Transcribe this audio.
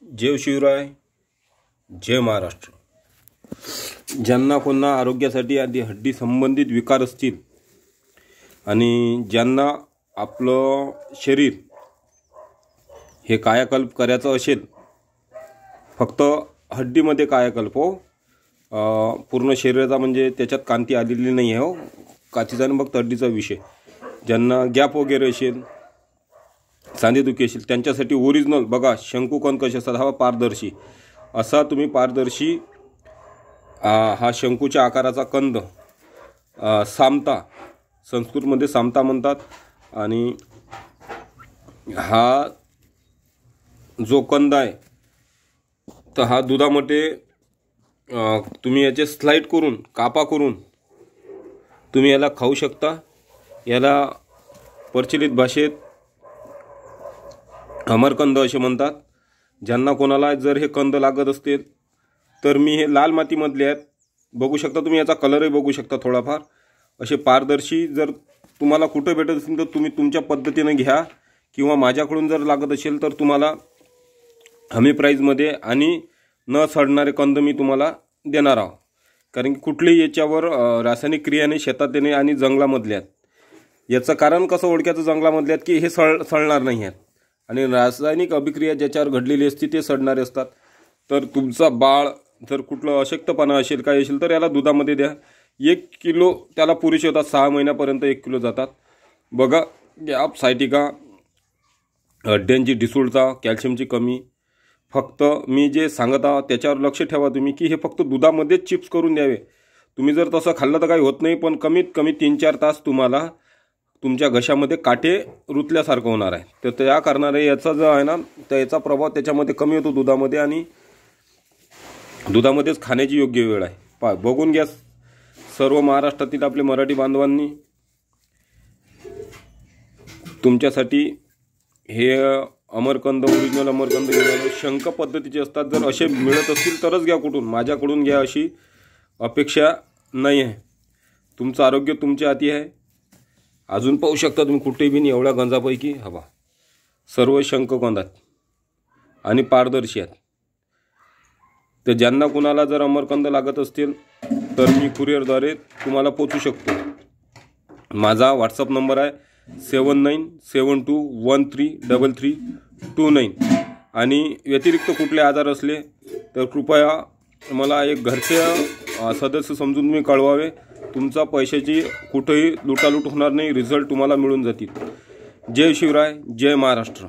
जय शिवराय, जय महाराष्ट्र। ज्यांना कोणा आरोग्यासाठी आधी हड्डी संबंधित विकार असतील आणि ज्यांना आपलं शरीर हे कायाकल्प करायचं असेल, फक्त हड्डीमध्ये कायाकल्प हो, पूर्ण शरीराचा म्हणजे त्याच्यात कांती आलेली नाही आहे हो, काचीचा आणि फक्त हड्डीचा विषय। ज्यांना गॅप वगैरे असेल, सांधेदुखी असेल, त्यांच्यासाठी ओरिजिनल बघा शंकुकण कसे असतात, हा पारदर्शी असा तुम्ही पारदर्शी हा शंकूच्या आकाराचा कंद सामता, संस्कृतमध्ये सामता म्हणतात। आणि हा जो कंद आहे तर हा दुधामध्ये तुम्ही याचे स्लाइड करून कापा करून तुम्ही याला खाऊ शकता। याला प्रचलित भाषेत अमरकंद असे म्हणतात। ज्यांना कोणाला जर हे कंद लागत असतील तर मी हे लाल मातीमधले आहेत, बघू शकता तुम्ही, याचा कलरही बघू शकता थोडाफार असे पारदर्शी। जर तुम्हाला कुठे भेटत असेल तर तुम्ही तुमच्या पद्धतीने घ्या, किंवा माझ्याकडून जर लागत असेल तर तुम्हाला हमी प्राईजमध्ये आणि न सडणारे कंद मी तुम्हाला देणार आहोत। कारण की कुठलेही याच्यावर रासायनिक क्रियाने शेतात येणे आणि जंगलामधले आहेत। याचं कारण कसं ओळखायचं जंगलामधले आहेत की हे सडणार नाही आहेत, आणि रासायनिक अभिक्रिया ज्याच्यावर घडलेली असते ते सडणारे असतात। तर तुमचा बाळ जर कुठलं अशक्तपणा असेल काय असेल तर याला दुधामध्ये द्या। 1 किलो त्याला पुरेसे होतात, 6 महिन्यापर्यंत 1 किलो जातात। बघा गॅप, सायटिका, हड्ड्यांची ढिसूळता, कॅल्शियमची कमी, फक्त मी जे सांगत आहोत त्याच्यावर लक्ष ठेवा तुम्ही की हे फक्त दुधामध्येच चिप्स करून द्यावे। तुम्ही जर तसं खाल्लं तर काही होत नाही, पण कमीत कमी 3-4 तास तुम्हाला तुमच्या घशामध्ये काटे रुतल्यासारखं होणार आहे। तर त्या कारणाने याचा जो आहे ना तर याचा प्रभाव त्याच्यामध्ये कमी होतो दुधामध्ये, आणि दुधामध्येच खाण्याची योग्य वेळ आहे। बघून घ्या सर्व महाराष्ट्रातील आपले मराठी बांधवांनी, तुमच्यासाठी हे अमरकंद, ओरिजिनल अमरकंद घेऊन शंख पद्धतीचे असतात। जर असे मिळत असतील तरच घ्या, कुठून माझ्याकडून घ्या अशी अपेक्षा नाही आहे। तुमचं आरोग्य तुमच्या हाती आहे। अजून पाहू शकता तुम्ही कुठेही बिन एवढ्या गंजापैकी हवा सर्व शंखकंदात आणि पारदर्शी आहेत। तर ज्यांना कुणाला जर अमरकंद लागत असतील तर मी कुरिअरद्वारे तुम्हाला पोचू शकतो। माझा व्हॉट्सअप नंबर आहे 7972133329। आणि व्यतिरिक्त कुठले आजार असले तर कृपया मला एक घरचे सदस्य समजून मी कळवावे। तुमचा पैशाची कुठेही लुटालूट होणार नाही, रिझल्ट तुम्हाला मिळून जातील। जय शिवराय, जय महाराष्ट्र।